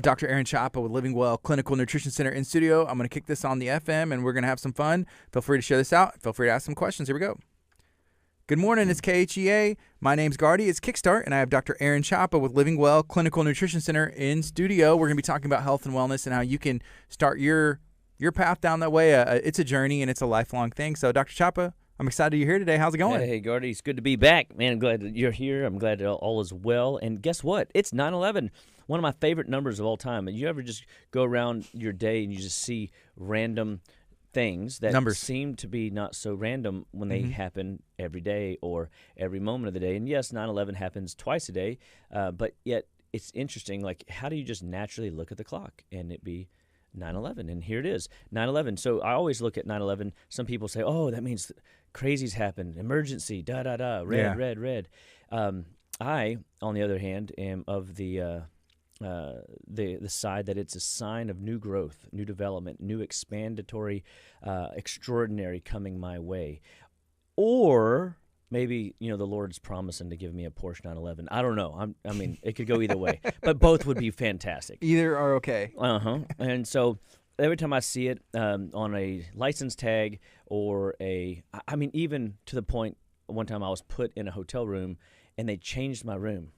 Dr. Aaron Chapa with Living Well Clinical Nutrition Center in studio. I'm going to kick this on the FM, and we're going to have some fun. Feel free to share this out. Feel free to ask some questions. Here we go. Good morning. It's KHEA. My name's Gardy. It's Kickstart, and I have Dr. Aaron Chapa with Living Well Clinical Nutrition Center in studio. We're going to be talking about health and wellness and how you can start your path down that way. It's a journey, and it's a lifelong thing. So, Dr. Chapa, I'm excited you're here today. How's it going? Hey, Gardy, it's good to be back. Man, I'm glad that you're here. I'm glad that all is well. And guess what? It's 9/11, one of my favorite numbers of all time. And you ever just go around your day and you just see random things that seem to be not so random when they happen every day or every moment of the day. And yes, 9/11 happens twice a day, but yet it's interesting, like, how do you just naturally look at the clock and it be 9/11? And here it is, 9/11. So I always look at 9/11. Some people say, oh, that means crazies happened, emergency, da-da-da, red. I, on the other hand, am of the side that it's a sign of new growth, new development, new expandatory, extraordinary coming my way. Or maybe, the Lord's promising to give me a Porsche 911. I don't know. I mean, it could go either way, but both would be fantastic. Either are okay. And so every time I see it on a license tag or even to the point, one time I was put in a hotel room and they changed my room.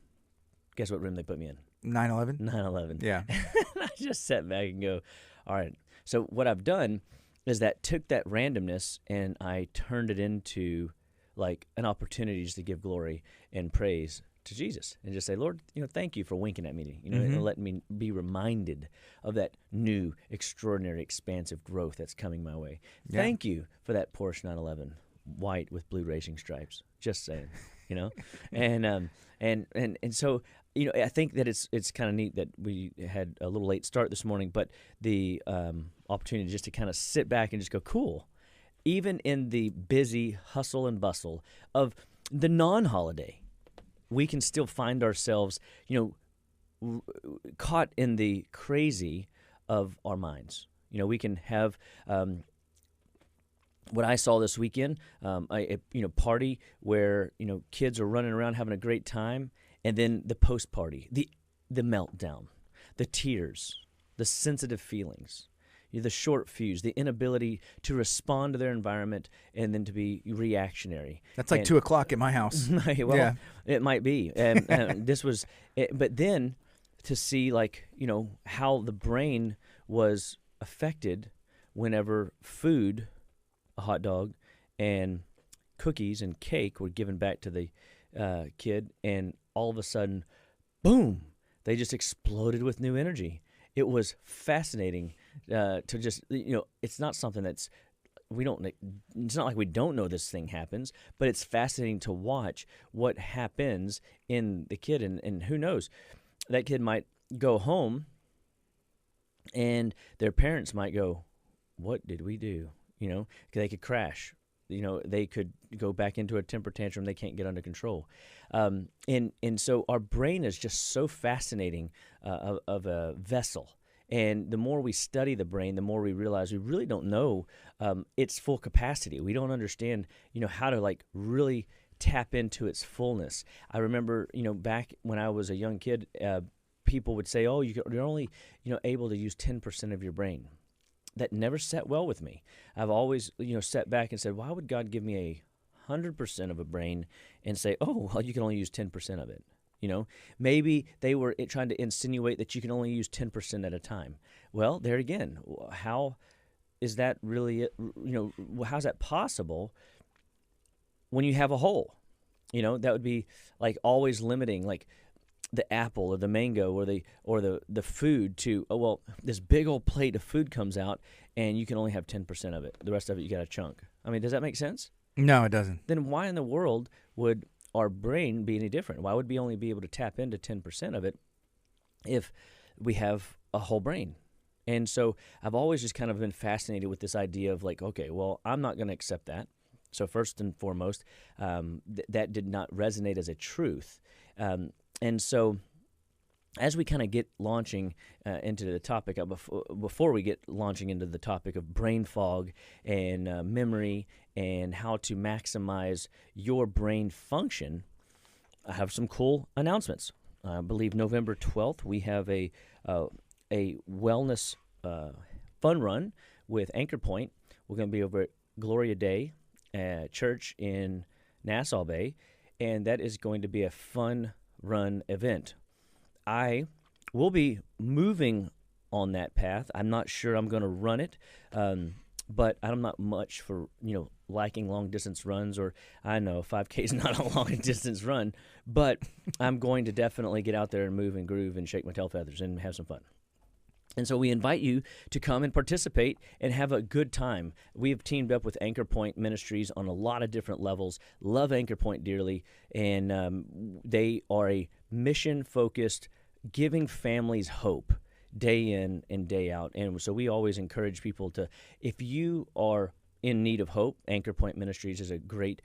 Guess what room they put me in? 9/11? 9/11. Yeah. I just sat back and go, all right. So what I've done is that took that randomness and I turned it into like an opportunity just to give glory and praise to Jesus and just say, Lord, thank you for winking at me, and letting me be reminded of that new, extraordinary, expansive growth that's coming my way. Yeah. Thank you for that Porsche 911, white with blue racing stripes. Just saying, and so, I think that it's kind of neat that we had a little late start this morning, but the opportunity just to kind of sit back and just go, cool. Even in the busy hustle and bustle of the non-holiday, we can still find ourselves, caught in the crazy of our minds. We can have what I saw this weekend, a party where kids are running around having a great time, and then the post party, the meltdown, the tears, the sensitive feelings. The short fuse, the inability to respond to their environment, and then to be reactionary. That's like 2 o'clock at my house. Well, yeah. It might be. This was, but then to see how the brain was affected whenever food, a hot dog, and cookies and cake were given back to the kid, and all of a sudden, boom, they just exploded with new energy. It was fascinating to just, it's not something it's not like we don't know this thing happens, but it's fascinating to watch what happens in the kid. And who knows, that kid might go home and their parents might go, what did we do? They could crash. They could go back into a temper tantrum they can't get under control. And so our brain is just so fascinating of a vessel. And the more we study the brain, the more we realize we really don't know its full capacity. We don't understand, how to really tap into its fullness. I remember, back when I was a young kid, people would say, oh, you're only, able to use 10% of your brain. That never sat well with me. I've always, sat back and said, why would God give me 100% of a brain and say, oh, well, you can only use 10% of it? Maybe they were trying to insinuate that you can only use 10% at a time. Well, there again, how is that really, how's that possible when you have a whole? That would be like always limiting, like the apple or the mango or the food to, oh, well, this big old plate of food comes out and you can only have 10% of it. The rest of it, you got a chunk. I mean, does that make sense? No, it doesn't. Then why in the world would our brain be any different? Why would we only be able to tap into 10% of it if we have a whole brain? And so I've always just kind of been fascinated with this idea of okay, well, I'm not going to accept that. So first and foremost, that did not resonate as a truth. And so as we kind of get launching into the topic, before we get launching into the topic of brain fog and memory and how to maximize your brain function, I have some cool announcements. I believe November 12th, we have a a wellness fun run with Anchor Point. We're going to be over at Gloria Day Church in Nassau Bay, and that is going to be a fun run event. I will be moving on that path. I'm not sure I'm going to run it, but I'm not much for, liking long-distance runs, or I know 5K is not a long-distance run, but I'm going to definitely get out there and move and groove and shake my tail feathers and have some fun. And so we invite you to come and participate and have a good time. We have teamed up with Anchor Point Ministries on a lot of different levels. Love Anchor Point dearly, and they are a mission-focused, giving families hope day in and day out. And so we always encourage people to, if you are in need of hope, Anchor Point Ministries is a great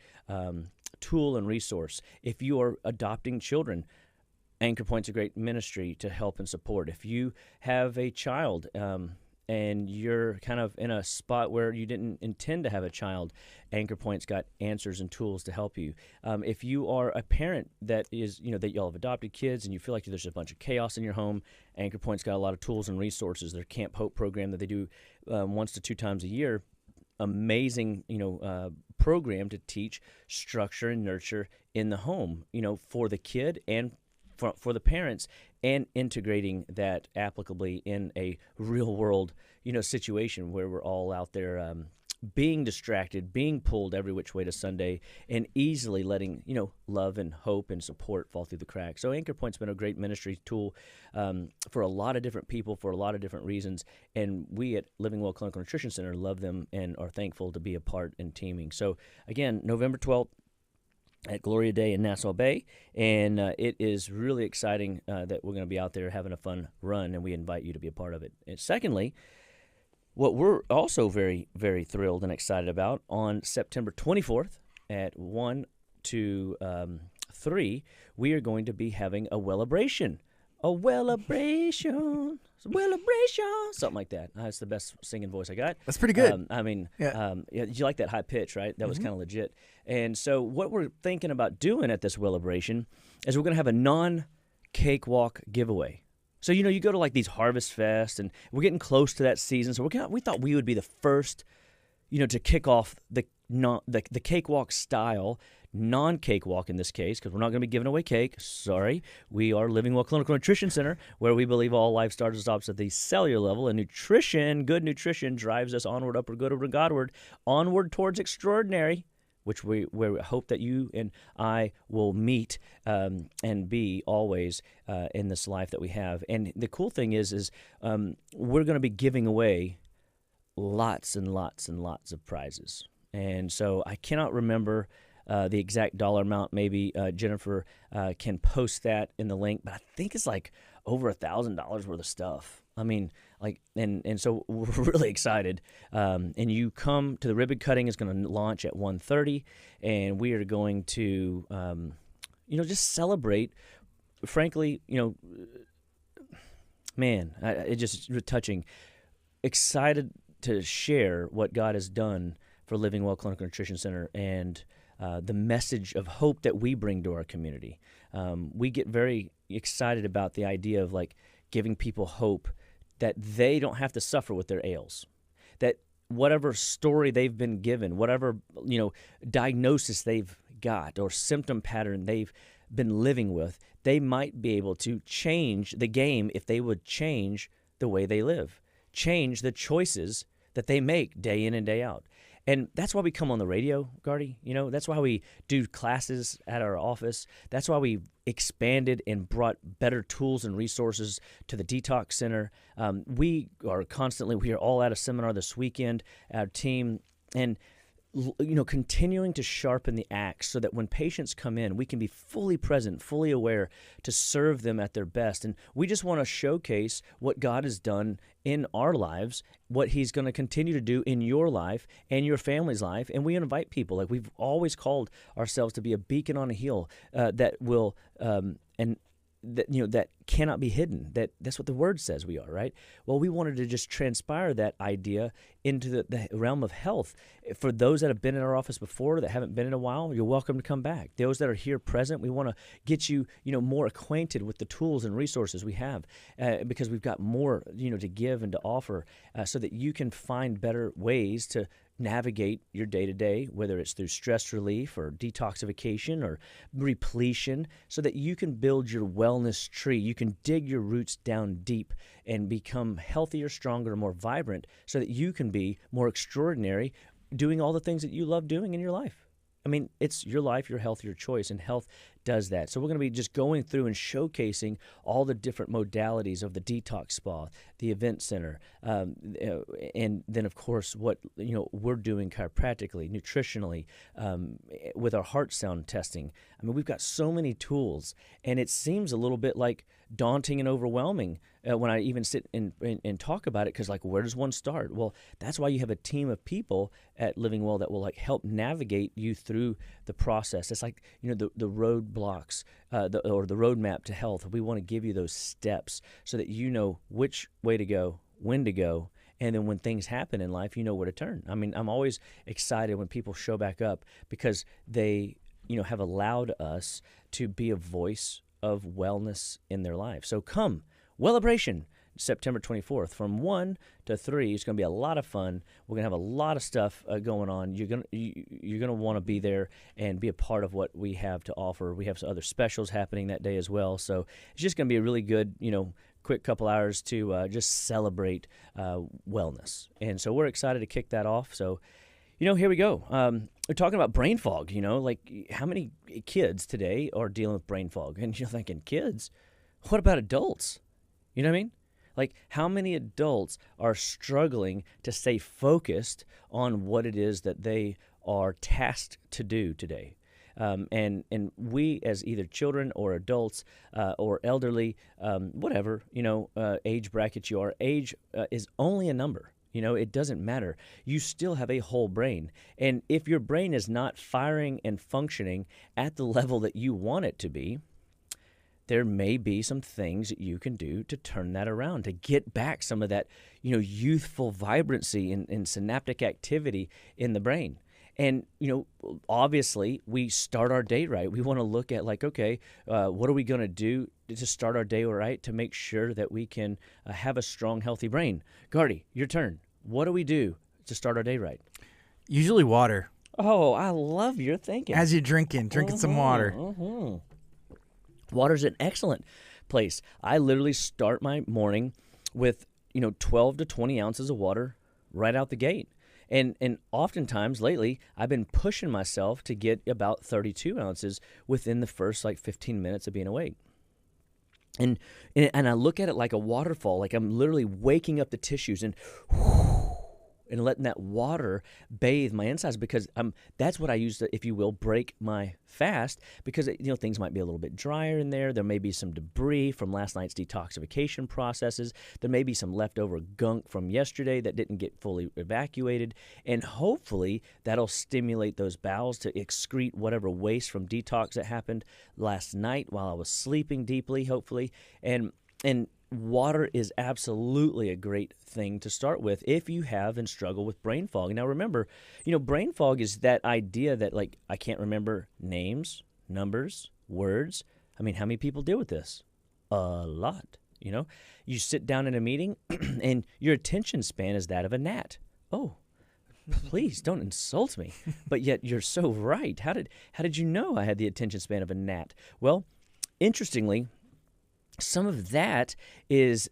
tool and resource. If you are adopting children, Anchor Point's a great ministry to help and support. If you have a child and you're kind of in a spot where you didn't intend to have a child, Anchor Point's got answers and tools to help you. If you are a parent that is, that y'all have adopted kids and you feel like there's a bunch of chaos in your home, Anchor Point's got a lot of tools and resources. Their Camp Hope program that they do 1 to 2 times a year, amazing, program to teach structure and nurture in the home, for the kid and for the parents, and integrating that applicably in a real world, situation where we're all out there being distracted, being pulled every which way to Sunday, and easily letting, love and hope and support fall through the cracks. So Anchor Point's been a great ministry tool for a lot of different people for a lot of different reasons, and we at Living Well Clinical Nutrition Center love them and are thankful to be a part in teaming. So again, November 12th, at Gloria Day in Nassau Bay, and it is really exciting that we're going to be out there having a fun run, and we invite you to be a part of it. And secondly, what we're also very, very thrilled and excited about, on September 24th at 1 to 3, we are going to be having a Wellabration. A Wellabration, something like that. That's the best singing voice I got. That's pretty good. You like that high pitch, right? That was kind of legit. And so what we're thinking about doing at this Wellabration is we're going to have a non-cakewalk giveaway. So, you go to like these Harvest Fest, and we're getting close to that season. So we thought we would be the first, to kick off the cakewalk style, non-cakewalk in this case, because we're not going to be giving away cake. Sorry. We are Living Well Clinical Nutrition Center, where we believe all life starts and stops at the cellular level, and good nutrition drives us onward, upward, good, over, Godward, onward towards extraordinary, which we hope that you and I will meet and be always in this life that we have. And the cool thing is we're going to be giving away lots and lots and lots of prizes. And so I cannot remember the exact dollar amount. Maybe Jennifer can post that in the link, but I think it's like over $1,000 worth of stuff. I mean, and so we're really excited. And you come to the ribbon cutting is going to launch at 1:30, and we are going to, just celebrate. Frankly, man, it just touching. Excited to share what God has done for Living Well Clinical Nutrition Center and the message of hope that we bring to our community. We get very excited about the idea of giving people hope that they don't have to suffer with their ails, that whatever story they've been given, whatever diagnosis they've got or symptom pattern they've been living with, they might be able to change the game if they would change the way they live, change the choices that they make day in and day out. And that's why we come on the radio, Gardy. That's why we do classes at our office. That's why we expanded and brought better tools and resources to the Detox Center. We are all at a seminar this weekend, our team, and continuing to sharpen the axe so that when patients come in, we can be fully present, fully aware to serve them at their best. And we just want to showcase what God has done in our lives, what He's going to continue to do in your life and your family's life. And we invite people, we've always called ourselves to be a beacon on a hill that will and that cannot be hidden. That's what the word says we are, right? Well, we wanted to just transpire that idea into the realm of health. For those that have been in our office before that haven't been in a while, you're welcome to come back. Those that are here present, we want to get you, more acquainted with the tools and resources we have, because we've got more, to give and to offer, so that you can find better ways to navigate your day-to-day, whether it's through stress relief or detoxification or repletion, so that you can build your wellness tree. You can dig your roots down deep and become healthier, stronger, more vibrant, so that you can be more extraordinary doing all the things that you love doing in your life. I mean, it's your life, your health, your choice, and health does that. So we're going to be just going through and showcasing all the different modalities of the detox spa, the event center, and then, of course, what we're doing chiropractically, nutritionally, with our heart sound testing. I mean, we've got so many tools, and it seems a little bit like daunting and overwhelming when I even sit and talk about it, because where does one start? Well, that's why you have a team of people at Living Well that will help navigate you through the process. It's like the roadblocks or the roadmap to health. We want to give you those steps so that you know which way to go, when to go, and then when things happen in life, you know where to turn. I mean, I'm always excited when people show back up, because they have allowed us to be a voice of wellness in their life. So come, Wellabration, September 24th from 1 to 3. It's going to be a lot of fun. We're going to have a lot of stuff going on. You're going to want to be there and be a part of what we have to offer. We have some other specials happening that day as well. So it's just going to be a really good, quick couple hours to just celebrate wellness. And so we're excited to kick that off. So, here we go. We're talking about brain fog, how many kids today are dealing with brain fog? And you're thinking, kids? What about adults? You know what I mean? How many adults are struggling to stay focused on what it is that they are tasked to do today? And we, as either children or adults or elderly, whatever, age bracket you are, age is only a number. It doesn't matter. You still have a whole brain. And if your brain is not firing and functioning at the level that you want it to be, there may be some things that you can do to turn that around, to get back some of that, youthful vibrancy and synaptic activity in the brain. And, obviously, we start our day right. We want to look at okay, what are we going to do to start our day right to make sure that we can have a strong, healthy brain? Gardy, your turn. What do we do to start our day right? Usually water. Oh, I love your thinking. As you're drinking some water. Mm-hmm. Water's an excellent place. I literally start my morning with 12 to 20 ounces of water right out the gate. And oftentimes lately, I've been pushing myself to get about 32 ounces within the first 15 minutes of being awake. And I look at it like a waterfall, like I'm literally waking up the tissues and letting that water bathe my insides, because that's what I use to, if you will, break my fast, because things might be a little bit drier in there. There may be some debris from last night's detoxification processes. There may be some leftover gunk from yesterday that didn't get fully evacuated, and hopefully that'll stimulate those bowels to excrete whatever waste from detox that happened last night while I was sleeping deeply, hopefully. And water is absolutely a great thing to start with if you have and struggle with brain fog. Now remember, brain fog is that idea that I can't remember names, numbers, words. I mean, how many people deal with this? A lot. You sit down in a meeting and your attention span is that of a gnat. Oh, please don't insult me. But yet you're so right. How did you know I had the attention span of a gnat? Well, interestingly, some of that is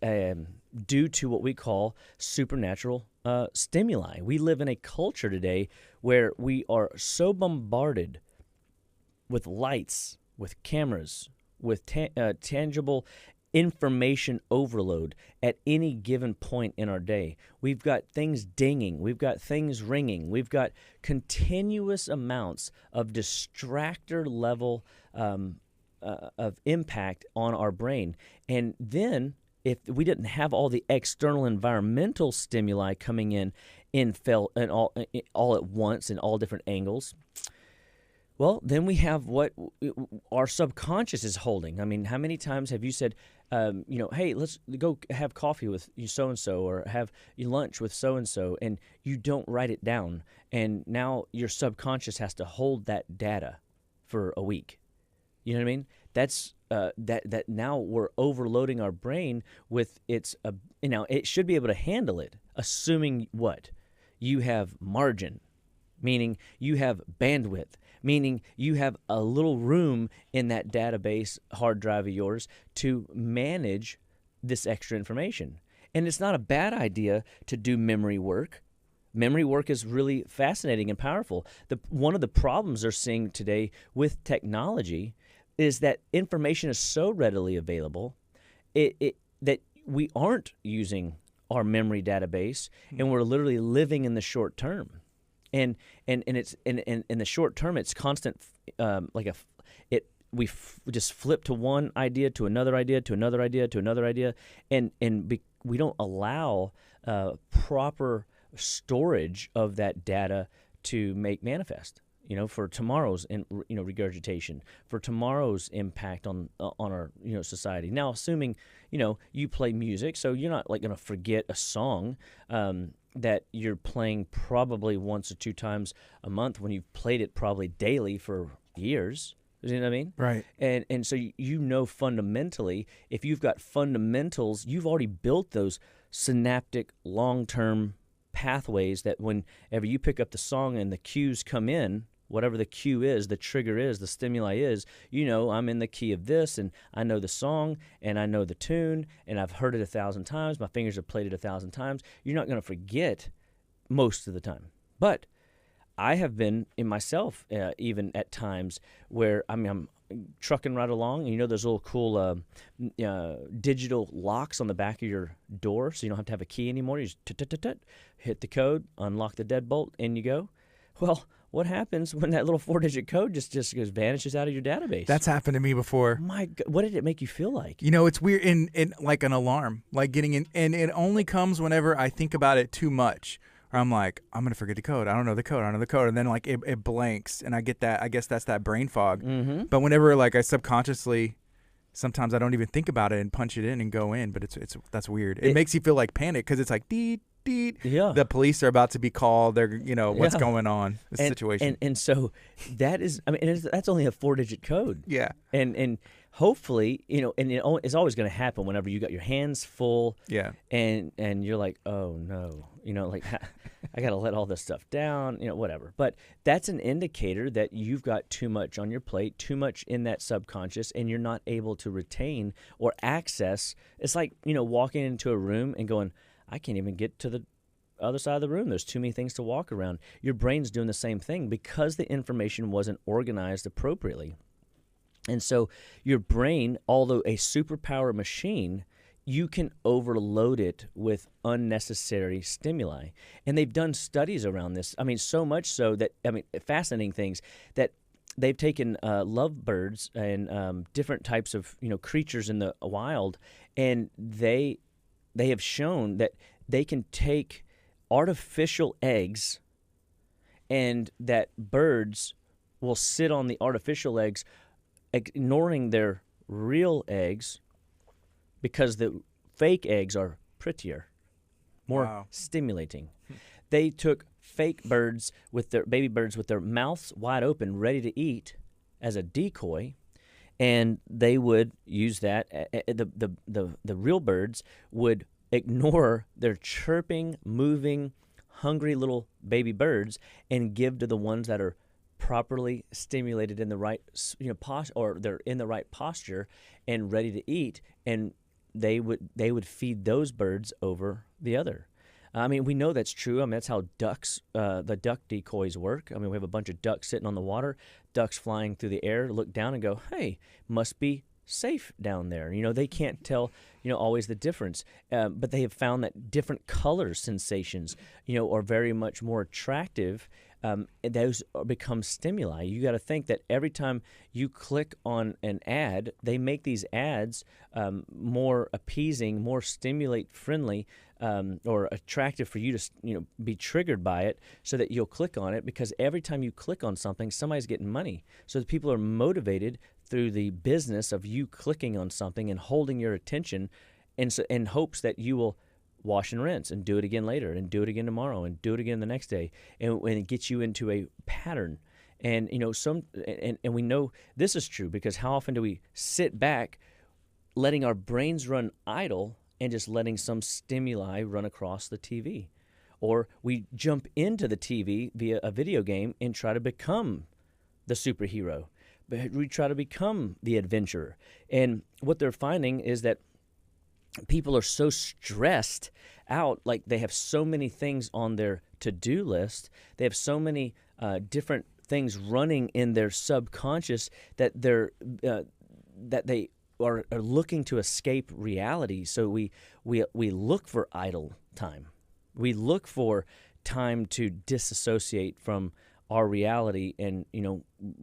due to what we call supernatural stimuli. We live in a culture today where we are so bombarded with lights, with cameras, with tangible information overload at any given point in our day. We've got things dinging. We've got things ringing. We've got continuous amounts of distractor level of impact on our brain. And then if we didn't have all the external environmental stimuli coming in all at once in all different angles, Well, then we have what our subconscious is holding. I mean, how many times have you said, hey, let's go have coffee with you so-and-so, or have lunch with so-and-so, and you don't write it down. And now your subconscious has to hold that data for a week. You know what I mean? That's that now we're overloading our brain with it should be able to handle it, assuming what? You have margin, meaning you have bandwidth, meaning you have a little room in that database hard drive of yours to manage this extra information. And it's not a bad idea to do memory work. Memory work is really fascinating and powerful. One of the problems they're seeing today with technology is that information is so readily available that we aren't using our memory database, and we're literally living in the short term. And it's in the short term, it's constant. We just flip to one idea to another idea to another idea to another idea, and we don't allow proper storage of that data to make manifest. For tomorrow's regurgitation, for tomorrow's impact on our society. Now, assuming you play music, so you're not like going to forget a song that you're playing probably once or two times a month when you've played it probably daily for years. You know what I mean? Right. And so fundamentally, if you've got fundamentals, you've already built those synaptic long-term pathways that whenever you pick up the song and the cues come in, whatever the cue is, the trigger is, the stimuli is, I'm in the key of this, and I know the song, and I know the tune, and I've heard it 1,000 times. My fingers have played it 1,000 times. You're not going to forget most of the time. But I have been in myself, even at times where I'm trucking right along, and those little cool digital locks on the back of your door, so you don't have to have a key anymore. You just hit the code, unlock the deadbolt, and you go. Well, what happens when that little 4-digit code just vanishes out of your database? That's happened to me before. My God, what did it make you feel like? It's weird, in like an alarm, like getting in, and it only comes whenever I think about it too much. Or I'm like, I'm going to forget the code. I don't know the code. And then like it blanks, and I get that. I guess that's that brain fog. Mm-hmm. But whenever like I subconsciously, sometimes I don't even think about it and punch it in and go in. But that's weird. It makes you feel like panic because it's like, deet. Yeah. The police are about to be called. They're, what's going on, this situation. And so that is, that's only a 4-digit code. Yeah. And hopefully, it's always going to happen whenever you got your hands full. Yeah. And you're like, oh no, I got to let all this stuff down, whatever. But that's an indicator that you've got too much on your plate, too much in that subconscious, and you're not able to retain or access. It's like, walking into a room and going, I can't even get to the other side of the room. There's too many things to walk around. Your brain's doing the same thing because the information wasn't organized appropriately. And so your brain, although a superpower machine, you can overload it with unnecessary stimuli. And they've done studies around this. So much so that, fascinating things, that they've taken lovebirds and different types of creatures in the wild, and they have shown that they can take artificial eggs, and that birds will sit on the artificial eggs, ignoring their real eggs, because the fake eggs are prettier, more stimulating. They took fake birds with their baby birds with their mouths wide open, ready to eat, as a decoy, and they would use that. The real birds would ignore their chirping, moving, hungry little baby birds and give to the ones that are properly stimulated in the right or they're in the right posture and ready to eat, and they would feed those birds over the other. We know that's true. That's how ducks, the duck decoys work. We have a bunch of ducks sitting on the water, ducks flying through the air, look down and go, hey, must be safe down there. They can't tell, always the difference. But they have found that different color sensations, are very much more attractive. Those become stimuli. You got to think that every time you click on an ad, they make these ads more appeasing, more stimulate-friendly, or attractive for you to be triggered by it, so that you'll click on it, because every time you click on something, somebody's getting money. So the people are motivated through the business of you clicking on something and holding your attention, in hopes that you will wash and rinse and do it again later and do it again tomorrow and do it again the next day, and it gets you into a pattern. And and we know this is true, because how often do we sit back letting our brains run idle and just letting some stimuli run across the TV? Or we jump into the TV via a video game and try to become the superhero. But we try to become the adventurer. And what they're finding is that people are so stressed out, like they have so many things on their to-do list, they have so many different things running in their subconscious, that they are looking to escape reality. So we look for idle time. We look for time to disassociate from our reality and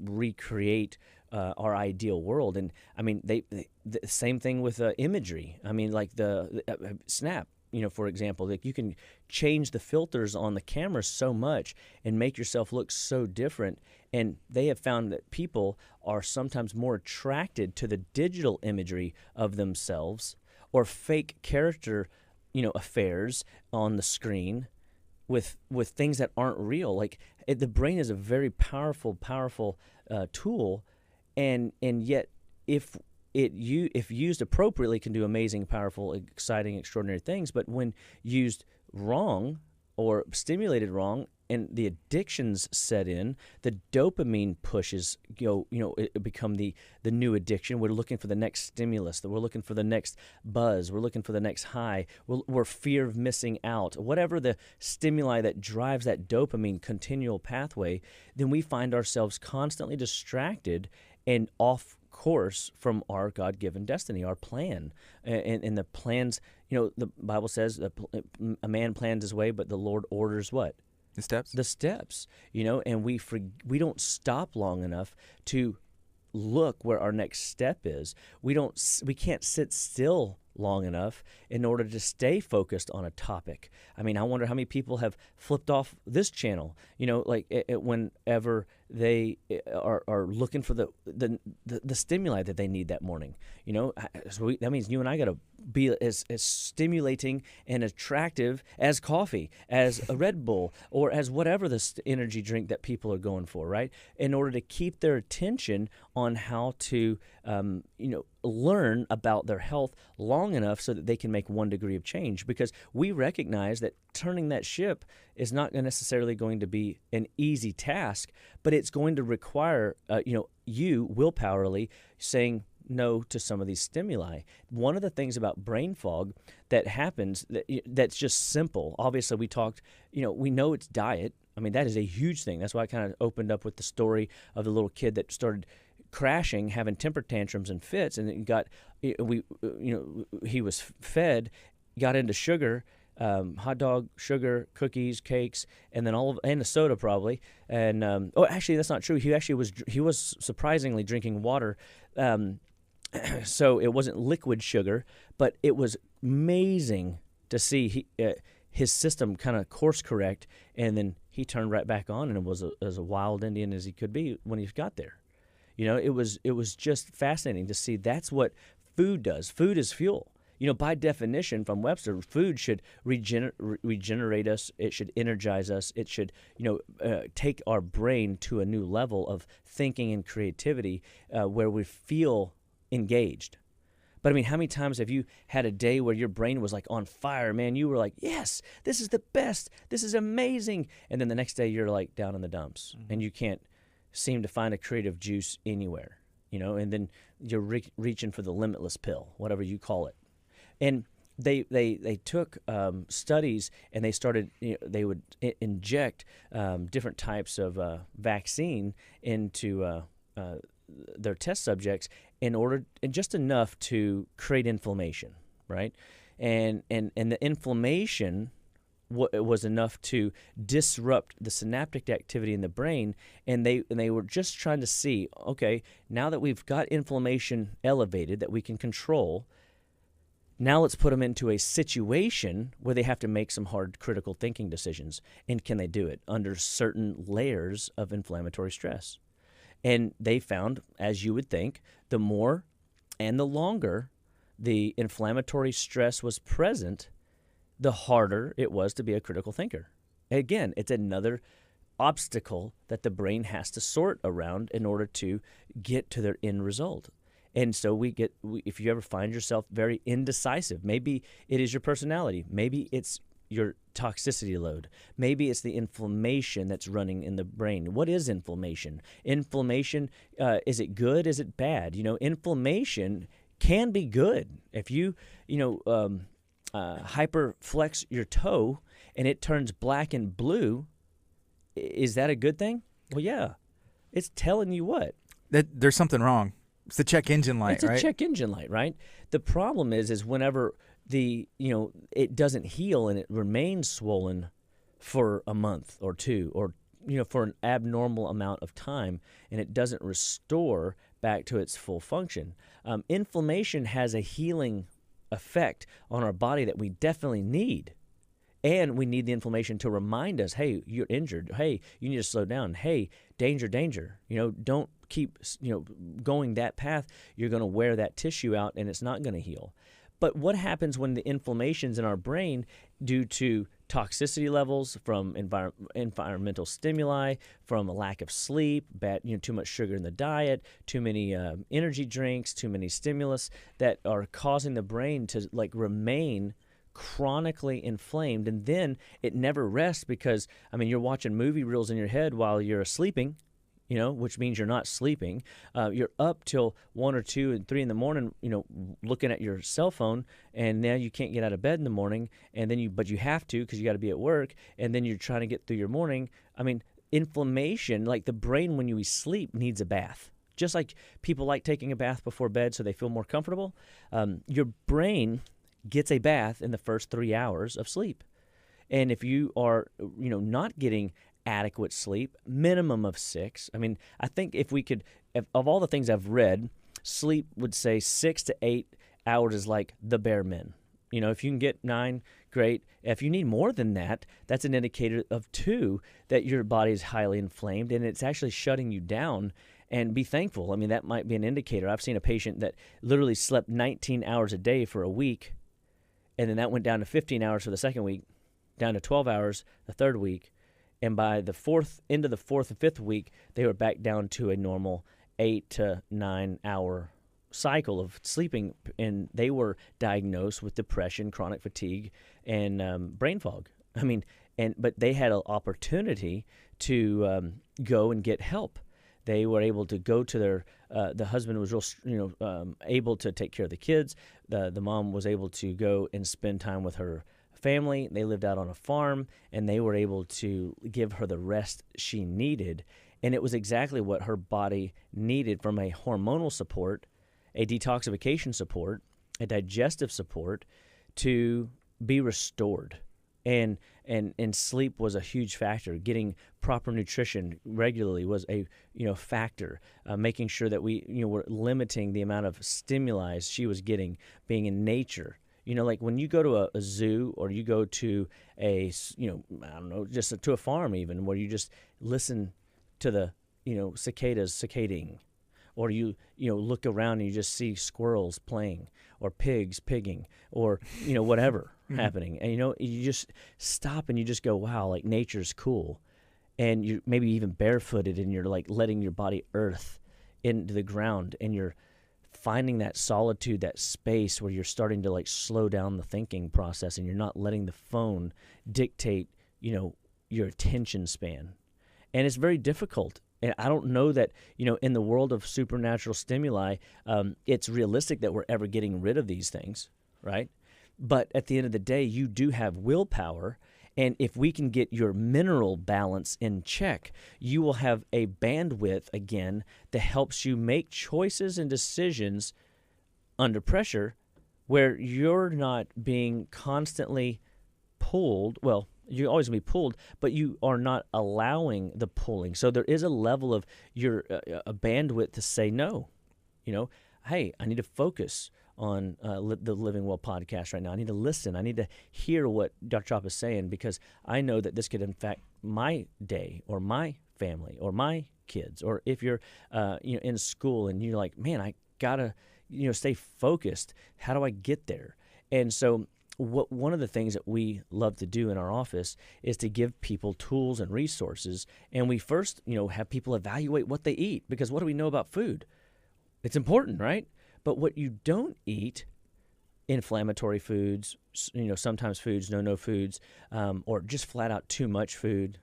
recreate our ideal world. And I mean, the same thing with imagery. I mean, like the Snap, for example, like you can change the filters on the camera so much and make yourself look so different. And they have found that people are sometimes more attracted to the digital imagery of themselves, or fake character, affairs on the screen with things that aren't real. Like the brain is a very powerful tool. And yet, if used appropriately, can do amazing, powerful, exciting, extraordinary things. But when used wrong or stimulated wrong, and the addictions set in, the dopamine pushes it become the new addiction. We're looking for the next stimulus. We're looking for the next buzz. We're looking for the next high. We're fear of missing out. Whatever the stimuli that drives that dopamine continual pathway, then we find ourselves constantly distracted and off course from our God-given destiny, our plan. And the plans, the Bible says that a man plans his way, but the Lord orders what? The steps? The steps, and we don't stop long enough to look where our next step is. We can't sit still long enough in order to stay focused on a topic. I mean, I wonder how many people have flipped off this channel, whenever they are looking for the stimuli that they need that morning. So that means you and I got to be as stimulating and attractive as coffee, as a Red Bull, or as whatever the energy drink that people are going for, right? In order to keep their attention on how to, learn about their health long enough so that they can make 1 degree of change. Because we recognize that turning that ship is not necessarily going to be an easy task, but it's going to require, you willpowerly saying no to some of these stimuli. One of the things about brain fog that happens that's just simple. Obviously, we talked, we know it's diet. I mean, that is a huge thing. That's why I kind of opened up with the story of the little kid that started crashing, having temper tantrums and fits, and he was fed, got into sugar, hot dog, sugar, cookies, cakes, and then and a soda probably. And actually, that's not true. He was surprisingly drinking water. So it wasn't liquid sugar, but it was amazing to see his system kind of course correct, and then he turned right back on, and it was as a wild Indian as he could be when he got there. It was just fascinating to see. That's what food does. Food is fuel. By definition, from Webster, food should regenerate us. It should energize us. It should, take our brain to a new level of thinking and creativity, where we feel engaged. But I mean, how many times have you had a day where your brain was like on fire, man? You were like, yes, this is the best. This is amazing. And then the next day you're like down in the dumps, and you can't seem to find a creative juice anywhere, and then you're reaching for the limitless pill, whatever you call it. And they took studies, and they started, they would inject different types of vaccine into their test subjects and just enough to create inflammation, right? And the inflammation was enough to disrupt the synaptic activity in the brain, and they were just trying to see, okay, now that we've got inflammation elevated that we can control, now let's put them into a situation where they have to make some hard critical thinking decisions. And can they do it under certain layers of inflammatory stress? And they found, as you would think, the more and the longer the inflammatory stress was present, the harder it was to be a critical thinker. Again, it's another obstacle that the brain has to sort around in order to get to their end result. And so if you ever find yourself very indecisive, maybe it is your personality, maybe it's your toxicity load, maybe it's the inflammation that's running in the brain. What is inflammation? Inflammation, is it good? Is it bad? Inflammation can be good. If you hyperflex your toe and it turns black and blue, is that a good thing? Well, yeah. It's telling you what? That there's something wrong. It's the check engine light, right? It's a check engine light, right? The problem is whenever it doesn't heal and it remains swollen for a month or two, or for an abnormal amount of time, and it doesn't restore back to its full function. Inflammation has a healing effect on our body that we definitely need. And we need the inflammation to remind us, hey, you're injured. Hey, you need to slow down. Hey, danger, danger. Don't keep going that path. You're going to wear that tissue out and it's not going to heal. But what happens when the inflammation's in our brain due to toxicity levels from environmental stimuli, from a lack of sleep, too much sugar in the diet, too many energy drinks, too many stimulus that are causing the brain to remain chronically inflamed, and then it never rests because you're watching movie reels in your head while you're sleeping, which means you're not sleeping. You're up till 1 or 2 and 3 in the morning, looking at your cell phone, and now you can't get out of bed in the morning, and then but you have to because you got to be at work, and then you're trying to get through your morning. Inflammation, like the brain when you sleep, needs a bath. Just like people like taking a bath before bed so they feel more comfortable, your brain gets a bath in the first 3 hours of sleep. And if you are, not getting adequate sleep, minimum of 6. I think if we could, of all the things I've read, sleep would say 6 to 8 hours is like the bare min. If you can get 9, great. If you need more than that, that's an indicator of 2 that your body is highly inflamed and it's actually shutting you down. And be thankful. That might be an indicator. I've seen a patient that literally slept 19 hours a day for a week, and then that went down to 15 hours for the second week, down to 12 hours the third week. And by the end of the fourth and fifth week, they were back down to a normal 8 to 9 hour cycle of sleeping. And they were diagnosed with depression, chronic fatigue, and brain fog. But they had an opportunity to go and get help. They were able to go to their, the husband was able to take care of the kids. The mom was able to go and spend time with her family. They lived out on a farm, and they were able to give her the rest she needed. And it was exactly what her body needed from a hormonal support, a detoxification support, a digestive support to be restored. And sleep was a huge factor. Getting proper nutrition regularly was a factor. Making sure that we were limiting the amount of stimuli she was getting. Being in nature, like when you go to a zoo or you go to a just to a farm even, where you just listen to the cicadas cicading, or you look around and you just see squirrels playing or pigs pigging or whatever happening, and you just stop and you just go, wow, like nature's cool. And you maybe even barefooted and you're like letting your body earth into the ground, and you're finding that solitude, that space where you're starting to like slow down the thinking process, and you're not letting the phone dictate your attention span. And it's very difficult. And I don't know that, in the world of supernatural stimuli, it's realistic that we're ever getting rid of these things, right? But at the end of the day, you do have willpower, And if we can get your mineral balance in check, you will have a bandwidth again that helps you make choices and decisions under pressure where you're not being constantly pulled. Well, you're always going to be pulled, but you are not allowing the pulling. So there is a level of your a bandwidth to say no. Hey, I need to focus on the Living Well podcast right now. I need to listen. I need to hear what Dr. Chapa is saying, because I know that this could affect my day or my family or my kids. Or if you're in school and you're like, man, I gotta stay focused. How do I get there? And so one of the things that we love to do in our office is to give people tools and resources. And we first have people evaluate what they eat, because what do we know about food? It's important, right? But what you don't eat, inflammatory foods, sometimes foods, no foods, or just flat out too much food,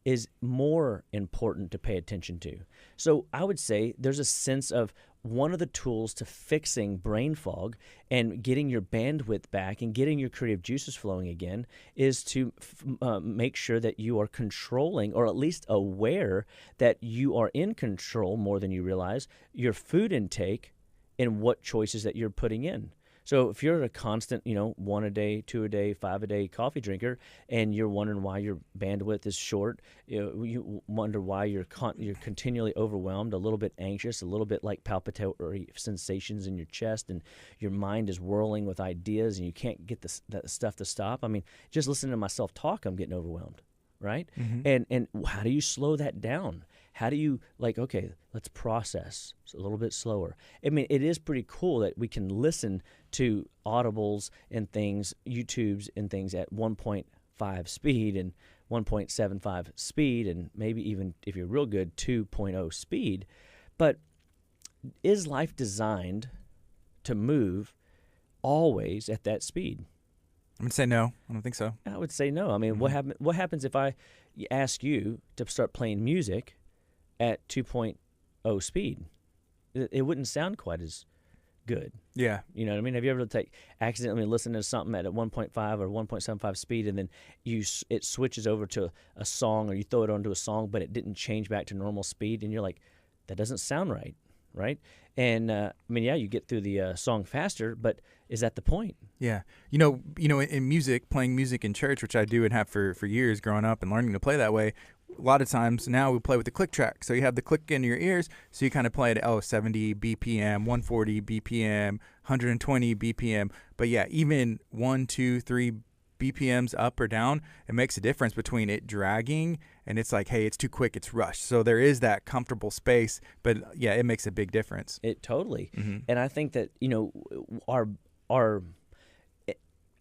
is more important to pay attention to. So I would say there's a sense of one of the tools to fixing brain fog and getting your bandwidth back and getting your creative juices flowing again is to make sure that you are controlling, or at least aware that you are in control more than you realize, your food intake and what choices that you're putting in. So if you're a constant, 1 a day, 2 a day, 5 a day coffee drinker, and you're wondering why your bandwidth is short, you wonder why you're continually overwhelmed, a little bit anxious, a little bit like palpitory sensations in your chest, and your mind is whirling with ideas, and you can't get that stuff to stop. I mean, just listening to myself talk, I'm getting overwhelmed, right? Mm-hmm. And how do you slow that down? How do you, okay, let's process a little bit slower. I mean, it is pretty cool that we can listen to audibles and things, YouTubes and things at 1.5 speed and 1.75 speed, and maybe even, if you're real good, 2.0 speed. But is life designed to move always at that speed? I'm going to say no. I don't think so. I would say no. I mean, what happens if I ask you to start playing music at 2.0 speed? It wouldn't sound quite as good. Yeah. You know what I mean? Have you ever accidentally listened to something at 1.5 or 1.75 speed, and then it switches over to a song, or you throw it onto a song, but it didn't change back to normal speed, and you're like, that doesn't sound right? And you get through the song faster, but is that the point? Yeah. In music, playing music in church, which I do and have for years growing up and learning to play that way, a lot of times now we play with the click track. So you have the click in your ears, so you kind of play at 70 BPM, 140 BPM, 120 BPM. But yeah, even 1, 2, 3 BPMs up or down, it makes a difference between it dragging and it's like, hey, it's too quick, it's rushed. So there is that comfortable space, but yeah, it makes a big difference. It totally. Mm-hmm. And I think that,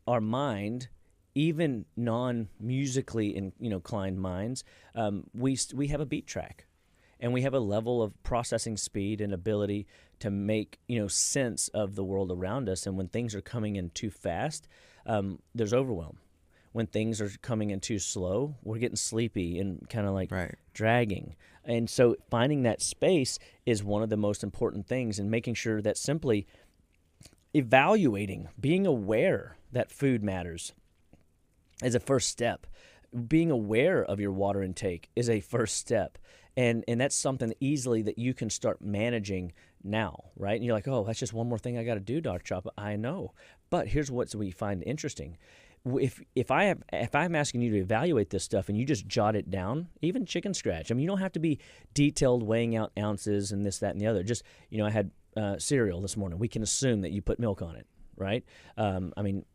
our mind, even non-musically inclined minds, we have a beat track, and we have a level of processing speed and ability to make sense of the world around us. And when things are coming in too fast, there's overwhelm. When things are coming in too slow, we're getting sleepy and kind of dragging. And so finding that space is one of the most important things, and making sure that simply evaluating, being aware that food matters is a first step. Being aware of your water intake is a first step. And that's something easily that you can start managing now, right? And you're like, oh, that's just one more thing I got to do, Dr. Chapa. I know. But here's what we find interesting. If I'm asking you to evaluate this stuff and you just jot it down, even chicken scratch. I mean, you don't have to be detailed weighing out ounces and this, that, and the other. Just, I had cereal this morning. We can assume that you put milk on it, right?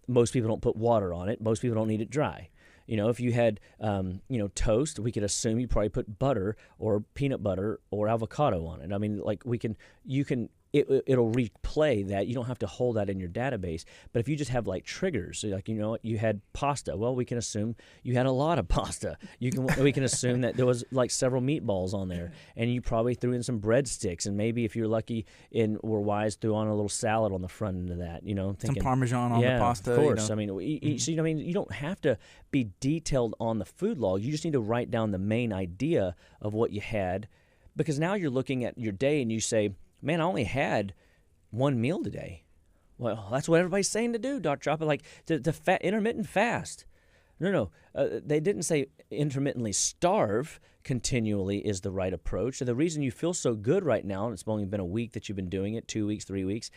Most people don't put water on it. Most people don't eat it dry. If you had, toast, we could assume you probably put butter or peanut butter or avocado on it. I mean, it'll replay that. You don't have to hold that in your database. But if you just have triggers, so you had pasta. Well, we can assume you had a lot of pasta. We can assume that there was several meatballs on there, and you probably threw in some breadsticks, and maybe if you're lucky and were wise, threw on a little salad on the front end of that. Thinking, some Parmesan on the pasta. Of course. You don't have to be detailed on the food log. You just need to write down the main idea of what you had, because now you're looking at your day and you say, man, I only had one meal today. Well, that's what everybody's saying to do, Dr. Chapa, to intermittent fast. No. They didn't say intermittently starve continually is the right approach. And the reason you feel so good right now, and it's only been a week that you've been doing it, 2 weeks, 3 weeks,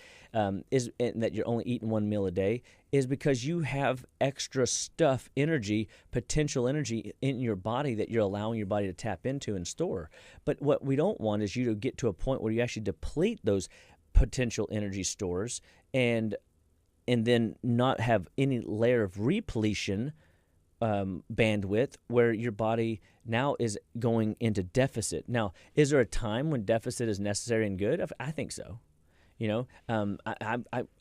is and that you're only eating one meal a day, is because you have extra stuff, energy, potential energy in your body that you're allowing your body to tap into and store. But what we don't want is you to get to a point where you actually deplete those potential energy stores and then not have any layer of repletion bandwidth where your body now is going into deficit. Now, is there a time when deficit is necessary and good? I think so. I'm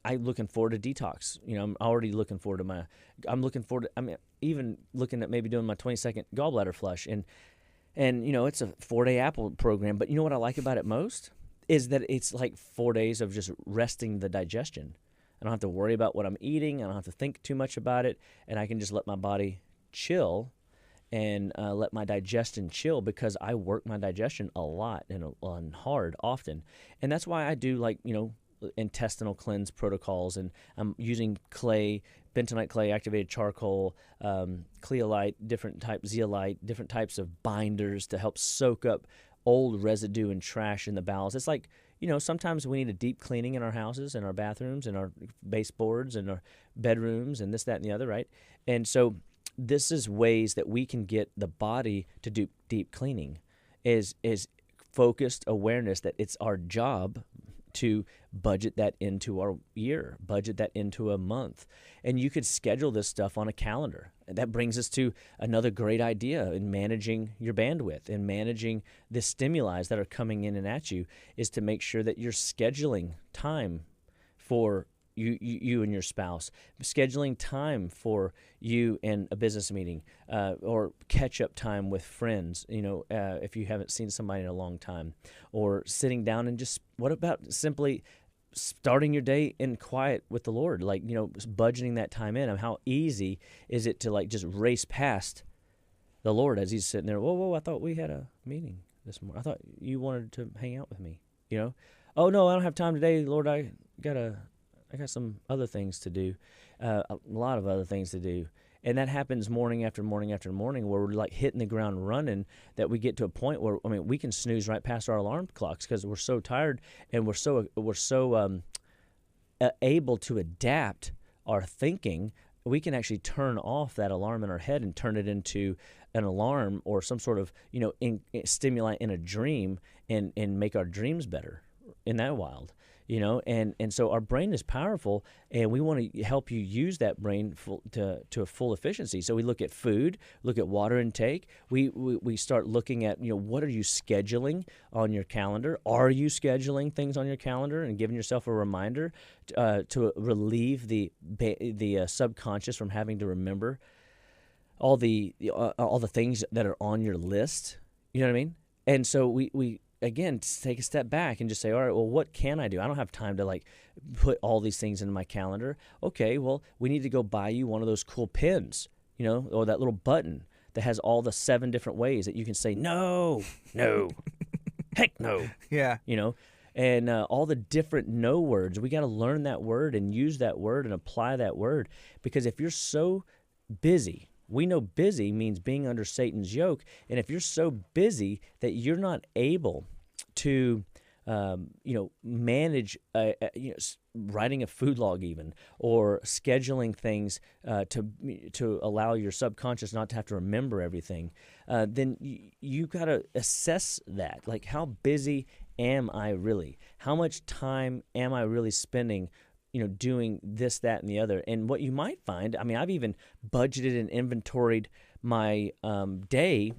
looking forward to detox. I'm already looking forward to even looking at maybe doing my 22nd gallbladder flush. And it's a 4-day Apple program. But you know what I like about it most? Is that it's like 4 days of just resting the digestion. I don't have to worry about what I'm eating. I don't have to think too much about it. And I can just let my body chill and let my digestion chill, because I work my digestion a lot and hard often. And that's why I do intestinal cleanse protocols, and I'm using clay, bentonite clay, activated charcoal, cleolite, zeolite, different types of binders to help soak up old residue and trash in the bowels. It's like, sometimes we need a deep cleaning in our houses, in our bathrooms, in our baseboards, in our bedrooms, and this, that, and the other, right? And so this is ways that we can get the body to do deep cleaning, is focused awareness that it's our job to budget that into our year, budget that into a month. And you could schedule this stuff on a calendar. And that brings us to another great idea in managing your bandwidth and managing the stimuli that are coming in and at you, is to make sure that you're scheduling time for you and your spouse, scheduling time for you and a business meeting, or catch-up time with friends, if you haven't seen somebody in a long time, or sitting down and just, what about simply starting your day in quiet with the Lord, budgeting that time in. And how easy is it to just race past the Lord as he's sitting there? Whoa, I thought we had a meeting this morning. I thought you wanted to hang out with me, Oh, no, I don't have time today, Lord. I got some other things to do, a lot of other things to do. And that happens morning after morning after morning, where we're hitting the ground running, that we get to a point where, we can snooze right past our alarm clocks because we're so tired, and we're so able to adapt our thinking. We can actually turn off that alarm in our head and turn it into an alarm or some sort of, stimuli in a dream, and make our dreams better. Isn't that wild? And so our brain is powerful, and we want to help you use that brain to a full efficiency. So we look at food, look at water intake. We start looking at, what are you scheduling on your calendar? Are you scheduling things on your calendar and giving yourself a reminder to relieve the subconscious from having to remember all the things that are on your list? You know what I mean? And so we again, take a step back and just say, all right, well, what can I do? I don't have time to put all these things into my calendar. Okay, well, we need to go buy you one of those cool pins, or that little button that has all the 7 different ways that you can say, no, heck no. Yeah. And all the different no words. We got to learn that word and use that word and apply that word, because if you're so busy, we know busy means being under Satan's yoke. And if you're so busy that you're not able to, manage, writing a food log even, or scheduling things to allow your subconscious not to have to remember everything, then you got to assess that. How busy am I really? How much time am I really spending doing this, that, and the other? And what you might find, I've even budgeted and inventoried my day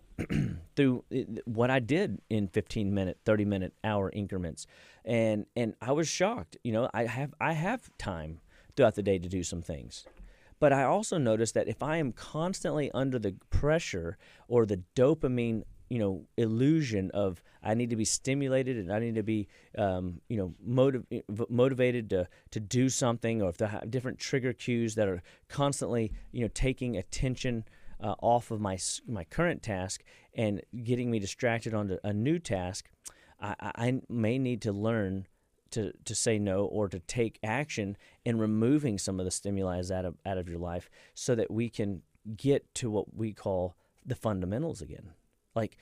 through what I did in 15-minute, 30-minute, hour increments. And I was shocked. I have time throughout the day to do some things. But I also noticed that if I am constantly under the pressure or the dopamine illusion of I need to be stimulated and I need to be, motivated to do something, or if there are different trigger cues that are constantly, taking attention off of my current task and getting me distracted onto a new task, I may need to learn to say no, or to take action in removing some of the stimuli out of your life, so that we can get to what we call the fundamentals again. Like,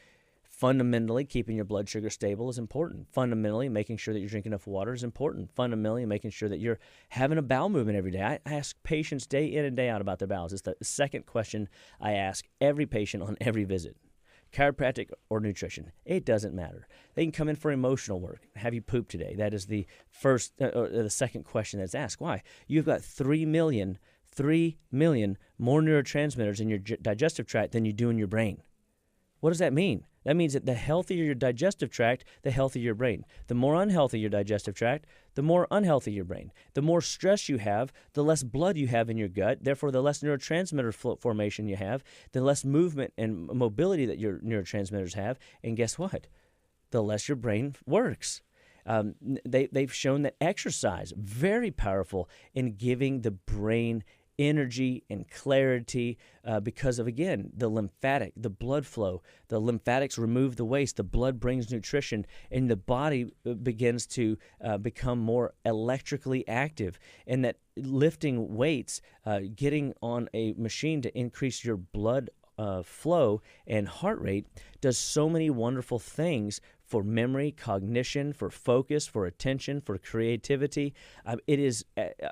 fundamentally, keeping your blood sugar stable is important. Fundamentally, making sure that you're drinking enough water is important. Fundamentally, making sure that you're having a bowel movement every day. I ask patients day in and day out about their bowels. It's the second question I ask every patient on every visit. Chiropractic or nutrition, it doesn't matter. They can come in for emotional work. Have you pooped today? That is the first or the second question that's asked. Why? You've got 3 million more neurotransmitters in your digestive tract than you do in your brain. What does that mean? That means that the healthier your digestive tract, the healthier your brain. The more unhealthy your digestive tract, the more unhealthy your brain. The more stress you have, the less blood you have in your gut. Therefore, the less neurotransmitter formation you have, the less movement and mobility that your neurotransmitters have. And guess what? The less your brain works. They've shown that exercise, very powerful in giving the brain energy and clarity because of, again, the blood flow. The lymphatics remove the waste, the blood brings nutrition, and the body begins to become more electrically active. And that lifting weights, getting on a machine to increase your blood flow and heart rate does so many wonderful things for memory, cognition, for focus, for attention, for creativity. It is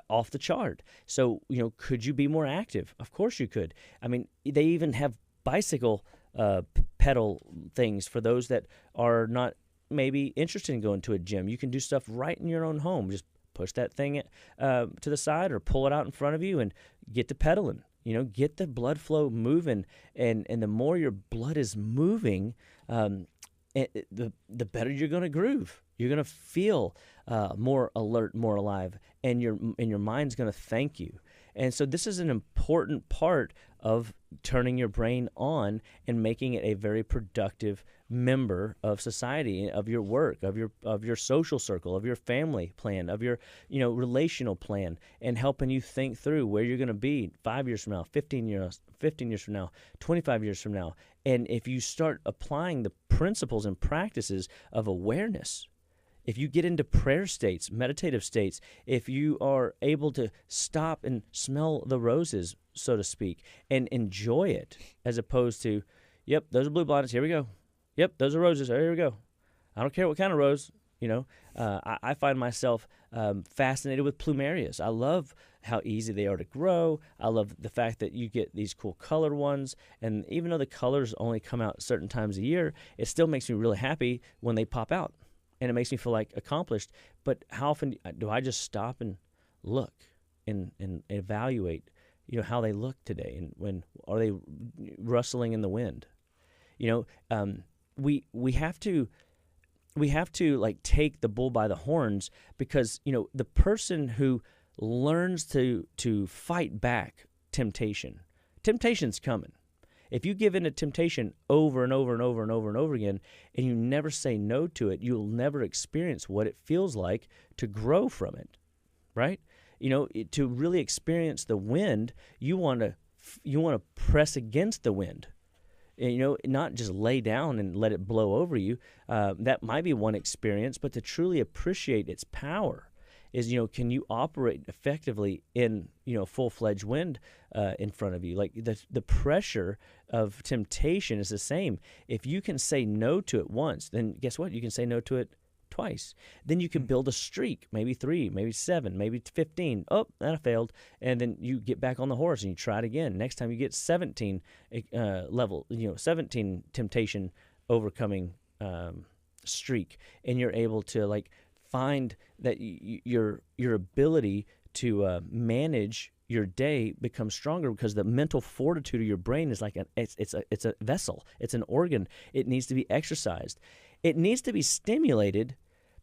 off the chart. So, could you be more active? Of course you could. I mean, they even have bicycle pedal things for those that are not maybe interested in going to a gym. You can do stuff right in your own home. Just push that thing to the side or pull it out in front of you and get to pedaling. Get the blood flow moving, and the more your blood is moving, the better you're going to groove. You're going to feel more alert, more alive, and your mind's going to thank you. And so this is an important part of turning your brain on and making it a very productive member of society, of your work, of your social circle, of your family plan, of your relational plan, and helping you think through where you're going to be 5 years from now, 15 years from now, 25 years from now. And if you start applying the principles and practices of awareness, if you get into prayer states, meditative states, if you are able to stop and smell the roses, so to speak, and enjoy it, as opposed to, yep, those are blue bonnets, here we go. Yep, those are roses, here we go. I don't care what kind of rose, I find myself fascinated with plumerias. I love how easy they are to grow. I love the fact that you get these cool colored ones, and even though the colors only come out certain times a year, it still makes me really happy when they pop out. And it makes me feel like accomplished. But how often do I just stop and look and evaluate, how they look today, and when are they rustling in the wind? We have to like take the bull by the horns, because the person who learns to fight back temptation's coming. If you give in to temptation over and over and over and over and over again, and you never say no to it, you'll never experience what it feels like to grow from it, right? To really experience the wind, you want to press against the wind, not just lay down and let it blow over you. That might be one experience, but to truly appreciate its power is, can you operate effectively in, full-fledged wind in front of you? Like the pressure of temptation is the same. If you can say no to it once, then guess what? You can say no to it twice. Then you can build a streak, maybe 3, maybe 7, maybe 15. Oh, that failed. And then you get back on the horse and you try it again. Next time you get 17 17 temptation overcoming streak, and you're able to find that your ability to manage your day becomes stronger, because the mental fortitude of your brain is it's a vessel, it's an organ. It needs to be exercised. It needs to be stimulated,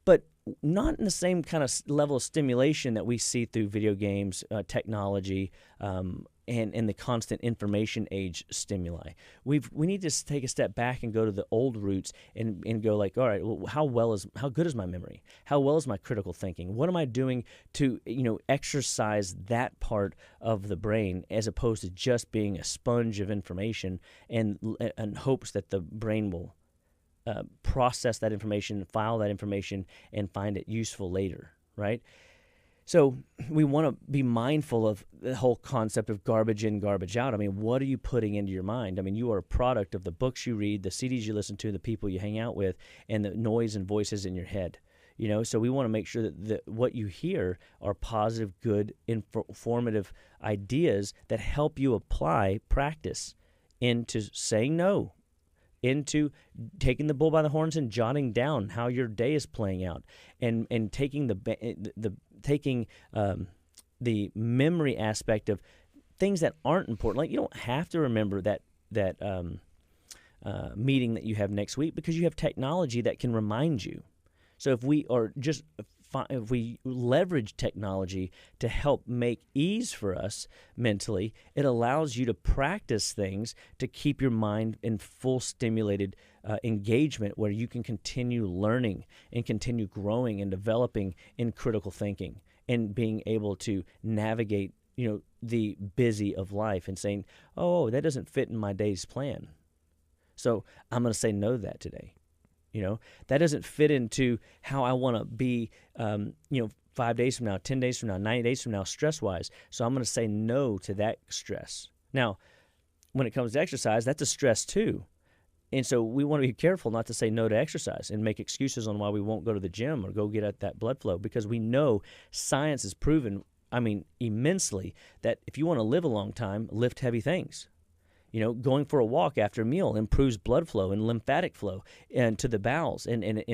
but not in the same kind of level of stimulation that we see through video games, technology, and the constant information age stimuli. We need to take a step back and go to the old roots and go all right, well, how good is my memory? How well is my critical thinking? What am I doing to exercise that part of the brain, as opposed to just being a sponge of information and hopes that the brain will process that information, file that information, and find it useful later, right? So we want to be mindful of the whole concept of garbage in, garbage out. I mean, what are you putting into your mind? I mean, you are a product of the books you read, the CDs you listen to, the people you hang out with, and the noise and voices in your head. So we want to make sure that what you hear are positive, good, informative ideas that help you apply practice into saying no, into taking the bull by the horns and jotting down how your day is playing out, and taking the memory aspect of things that aren't important. Like, you don't have to remember that meeting that you have next week, because you have technology that can remind you. So if we leverage technology to help make ease for us mentally, it allows you to practice things to keep your mind in full stimulated engagement, where you can continue learning and continue growing and developing in critical thinking and being able to navigate, the busy of life and saying, oh, that doesn't fit in my day's plan, so I'm going to say no to that today. That doesn't fit into how I want to be, 5 days from now, 10 days from now, 90 days from now, stress-wise. So I'm going to say no to that stress. Now, when it comes to exercise, that's a stress too. And so we want to be careful not to say no to exercise and make excuses on why we won't go to the gym or go get at that blood flow, because we know science has proven, immensely, that if you want to live a long time, lift heavy things. Going for a walk after a meal improves blood flow and lymphatic flow and to the bowels, and it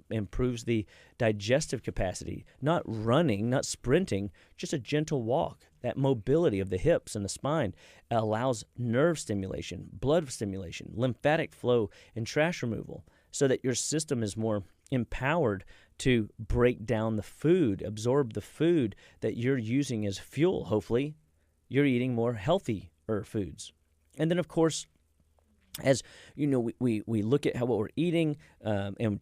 improves the digestive capacity. Not running, not sprinting, just a gentle walk. That mobility of the hips and the spine allows nerve stimulation, blood stimulation, lymphatic flow, and trash removal, so that your system is more empowered to break down the food, absorb the food that you're using as fuel. Hopefully, you're eating more healthier foods. And then, of course, as we look at what we're eating and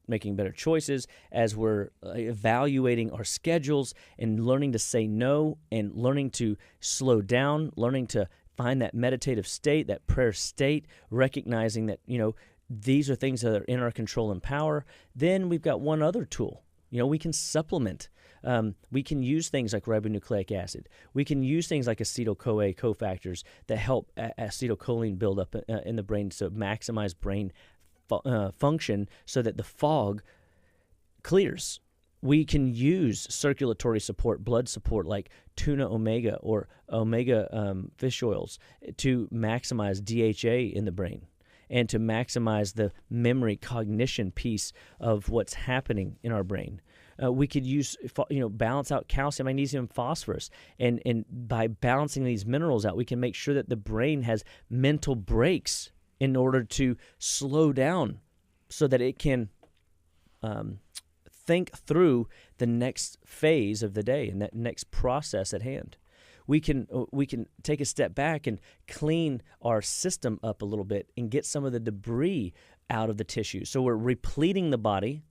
making better choices, as we're evaluating our schedules and learning to say no and learning to slow down, learning to find that meditative state, that prayer state, recognizing that, these are things that are in our control and power. Then we've got one other tool. We can supplement. We can use things like ribonucleic acid. We can use things like acetyl-CoA cofactors that help acetylcholine build up in the brain to maximize brain function, so that the fog clears. We can use circulatory support, blood support, like tuna omega or omega fish oils, to maximize DHA in the brain and to maximize the memory cognition piece of what's happening in our brain. We could use, balance out calcium, magnesium, phosphorus. And by balancing these minerals out, we can make sure that the brain has mental breaks in order to slow down, so that it can think through the next phase of the day and that next process at hand. We can take a step back and clean our system up a little bit and get some of the debris out of the tissue. So we're repleting the body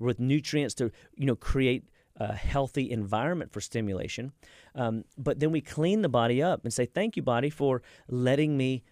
with nutrients to create a healthy environment for stimulation. But then we clean the body up and say, thank you, body, for letting me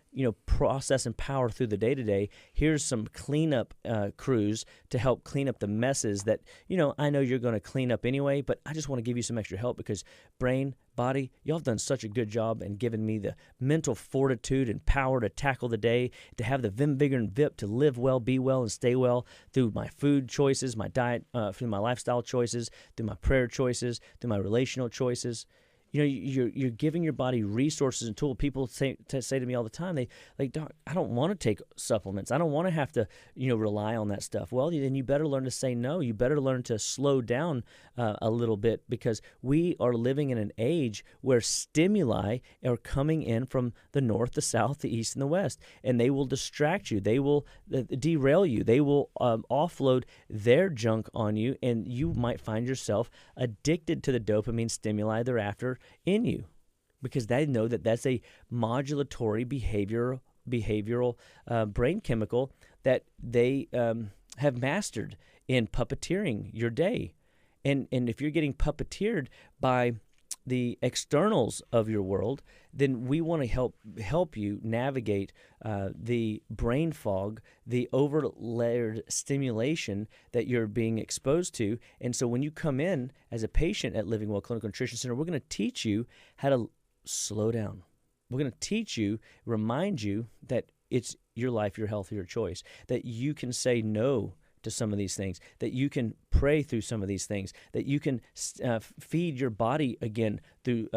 process and power through the day-to-day. Here's some cleanup crews to help clean up the messes that, I know you're going to clean up anyway, but I just want to give you some extra help, because brain, body, y'all have done such a good job and given me the mental fortitude and power to tackle the day, to have the vim, vigor, and vip to live well, be well, and stay well through my food choices, my diet, through my lifestyle choices, through my prayer choices, through my relational choices. You're giving your body resources and tools. People say to me all the time, they like, Doc, I don't want to take supplements. I don't want to have to, rely on that stuff. Well, then you better learn to say no. You better learn to slow down a little bit, because we are living in an age where stimuli are coming in from the north, the south, the east, and the west, and they will distract you. They will derail you. They will offload their junk on you, and you might find yourself addicted to the dopamine stimuli thereafter in you, because they know that that's a modulatory behavioral brain chemical that they have mastered in puppeteering your day. And if you're getting puppeteered by the externals of your world, then we want to help you navigate the brain fog, the over-layered stimulation that you're being exposed to. And so when you come in as a patient at Living Well Clinical Nutrition Center, we're going to teach you how to slow down. We're going to teach you, remind you that it's your life, your health, your choice, that you can say no to some of these things, that you can pray through some of these things, that you can feed your body again through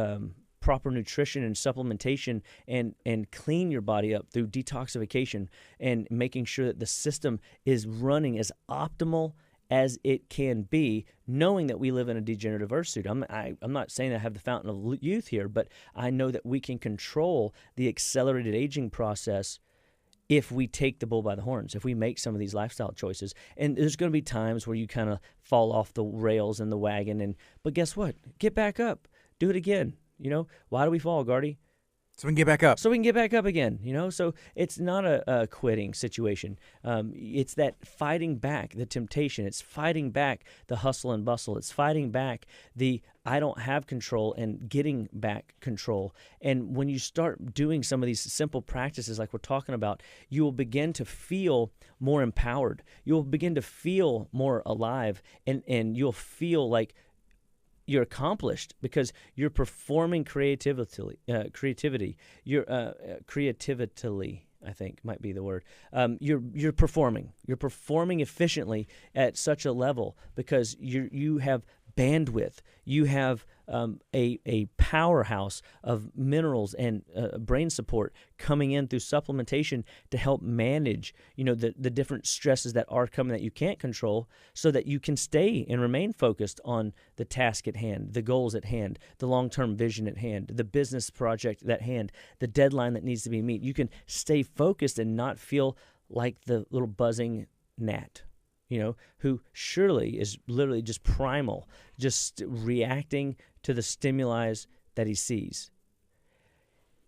proper nutrition and supplementation, and clean your body up through detoxification and making sure that the system is running as optimal as it can be, knowing that we live in a degenerative earth suit. I'm not saying I have the fountain of youth here, but I know that we can control the accelerated aging process if we take the bull by the horns, if we make some of these lifestyle choices. And there's going to be times where you kind of fall off the rails in the wagon, but guess what? Get back up. Do it again. Why do we fall, Gardy? So we can get back up. So we can get back up again, So it's not a quitting situation. It's that fighting back the temptation. It's fighting back the hustle and bustle. It's fighting back the I don't have control and getting back control. And when you start doing some of these simple practices like we're talking about, you will begin to feel more empowered. You'll begin to feel more alive, and you'll feel like you're accomplished because you're performing creatively. Creatively, I think might be the word. You're performing. You're performing efficiently at such a level because you have bandwidth. You have a powerhouse of minerals and brain support coming in through supplementation to help manage, the different stresses that are coming that you can't control, so that you can stay and remain focused on the task at hand, the goals at hand, the long-term vision at hand, the business project at hand, the deadline that needs to be met. You can stay focused and not feel like the little buzzing gnat, who surely is literally just primal, just reacting to the stimuli that he sees.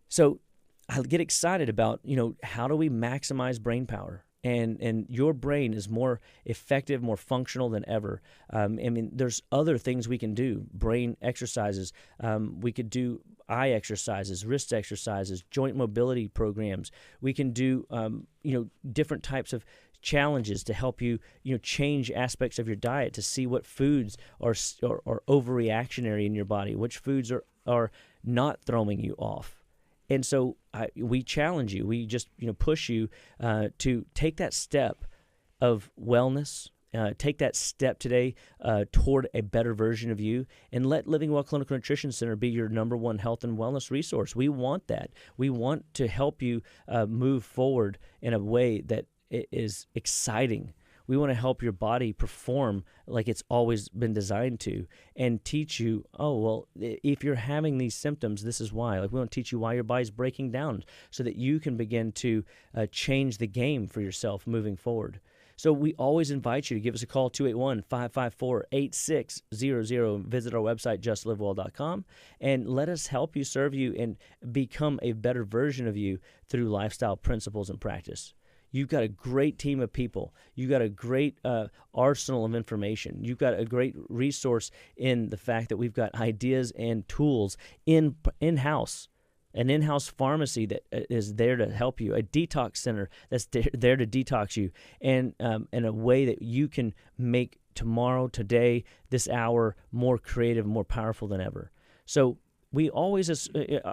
So I get excited about, how do we maximize brain power? And your brain is more effective, more functional than ever. There's other things we can do, brain exercises. We could do eye exercises, wrist exercises, joint mobility programs. We can do, different types of challenges to help you, change aspects of your diet to see what foods are overreactionary in your body, which foods are not throwing you off. And so we challenge you. We just push you to take that step of wellness. Take that step today toward a better version of you, and let Living Well Clinical Nutrition Center be your number one health and wellness resource. We want that. We want to help you move forward in a way that is exciting. We want to help your body perform like it's always been designed to, and teach you, if you're having these symptoms, this is why. Like, we want to teach you why your body's breaking down so that you can begin to change the game for yourself moving forward. So we always invite you to give us a call, 281-554-8600. Visit our website, justlivewell.com, and let us help you, serve you, and become a better version of you through lifestyle principles and practice. You've got a great team of people. You've got a great arsenal of information. You've got a great resource in the fact that we've got ideas and tools in-house. An in-house pharmacy that is there to help you, a detox center that's there to detox you, and in a way that you can make tomorrow, today, this hour more creative, more powerful than ever. So we always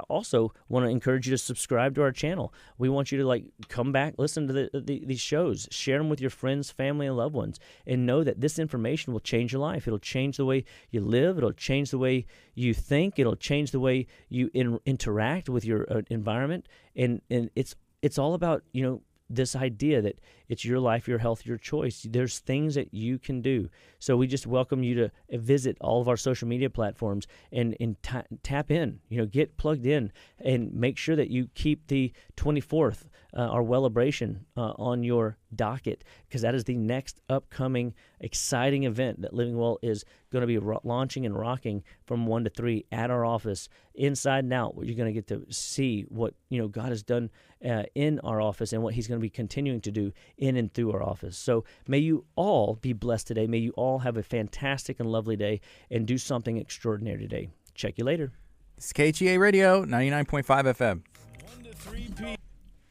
also want to encourage you to subscribe to our channel. We want you to come back, listen to these shows, share them with your friends, family, and loved ones, and know that this information will change your life. It'll change the way you live. It'll change the way you think. It'll change the way you interact with your environment. And it's all about, this idea that it's your life, your health, your choice. There's things that you can do. So we just welcome you to visit all of our social media platforms and tap in, get plugged in, and make sure that you keep the 24th, our Wellabration, on your docket, because that is the next upcoming exciting event that Living Well is going to be launching and rocking from 1 to 3 at our office, inside and out. You're going to get to see what God has done in our office, and what He's going to be continuing to do in and through our office. So may you all be blessed today. May you all have a fantastic and lovely day, and do something extraordinary today. Check you later. This is KHEA Radio, 99.5 FM. 1 to 3 p.m.